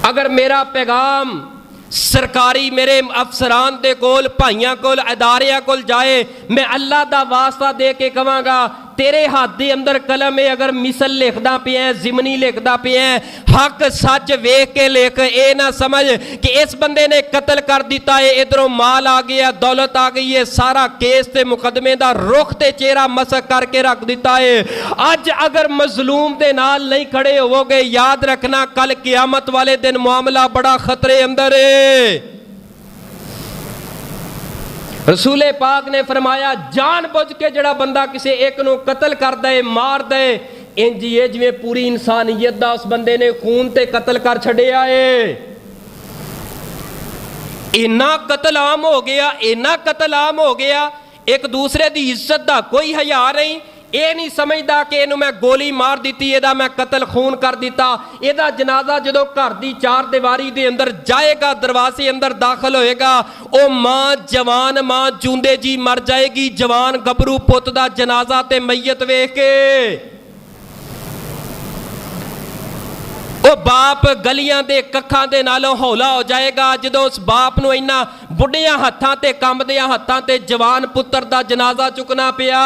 اگر میرا پیغام سرکاری میرے افسران دے کول بھائیاں کول اداریاں کول جائے، میں اللہ دا واسطہ دے کے کہاں گا تیرے ہاتھ دے اندر قلم ہے، اگر مثل لکھدا پیا ہے، ضمنی لکھدا پیا ہے، حق سچ ویکھ کے لکھ، اے نہ سمجھ کہ اس بندے نے قتل کر دیتا ہے، ادھروں مال آ گیا، دولت آ گئی ہے، سارا کیس تے مقدمے دا رخ تے چہرہ مسخ کر کے رکھ دیتا ہے۔ اج اگر مظلوم دے نال نہیں کھڑے ہو گے، یاد رکھنا کل قیامت والے دن معاملہ بڑا خطرے اندر ہے۔ رسول پاک نے فرمایا جان بوجھ کے جڑا بندہ کسی ایک نو قتل کر دے، مار دے، انج یہ جویں پوری انسانیت دا اس بندے نے خون تے قتل کر چھڑیا ہے۔ اینا قتل عام ہو گیا، اینا قتل عام ہو گیا، ایک دوسرے دی عزت دا کوئی حیا نہیں۔ اے نہیں سمجھدا کہ اینو میں گولی مار دیتی، ایدہ میں قتل خون کر دیتا، ایدہ جنازہ جدو گھر دی چار دیواری دے اندر جائے گا، دروازے اندر داخل ہوئے گا، او ماں جوان ماں جوندے جی مر جائے گی، جوان گبرو پت دا جنازہ تے میت ویکھ کے۔ او باپ گلیاں دے ککھاں دے نالوں ہولا ہو جائے گا جدو اس باپ نو اینا بڑھیاں ہتھاں تے کمبدیاں ہتھاں تے جوان پتر دا جنازہ چکنا پیا۔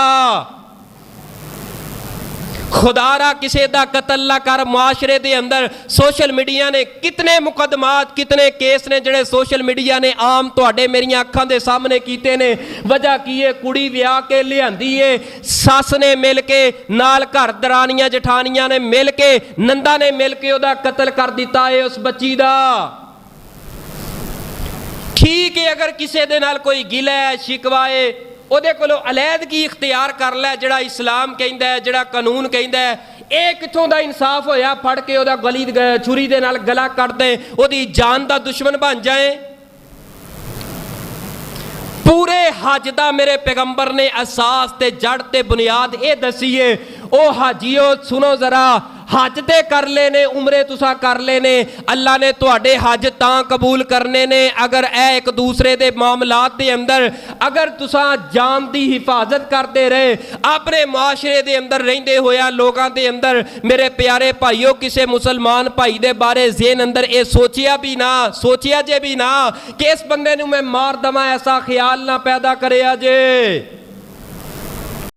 خدا را کسے دا قتل نہ کر۔ معاشرے دے اندر سوشل میڈیا نے کتنے مقدمات، کتنے کیس نے جڑے سوشل میڈیا نے عام تواڈے میریاں اکھاں دے سامنے کیتے نے۔ وجہ کی ہے کڑی ویاہ کے لیاندی ہے، ساس نے مل کے نال گھر درانیاں جٹھانیاں نے مل کے نندا نے مل کے او دا قتل کر دیتا ہے اس بچی دا۔ ٹھیک ہے اگر کسے دے نال کوئی گلہ ہے شکوہ ہے، او دے کولو علیحدگی اختیار کر لے، جڑا اسلام کہندا ہے، جڑا قانون کہندا ہے، ایک کتھوں دا انصاف ہویا پھڑ کے او دا گلی چھری دے نال گلا کٹ دے، او دی جان دا دشمن بن جائے۔ پورے حج دا میرے پیغمبر نے اساس تے جڑ تے بنیاد اے دسی ہے۔ او حاجیو سنو ذرا، حج تے کر لینے، عمرے تسا کر لینے، اللہ نے تواڈے حج تاں قبول کرنے نے اگر اے ایک دوسرے دے معاملات دے اندر اگر تسا جان دی حفاظت کرتے رہے، اپنے معاشرے دے اندر رہندے ہویا لوگاں دے اندر۔ میرے پیارے بھائیو کسے مسلمان بھائی دے بارے ذہن اندر اے سوچیا جے بھی نہ کہ اس بندے نو میں مار دما، ایسا خیال نہ پیدا کریا جے۔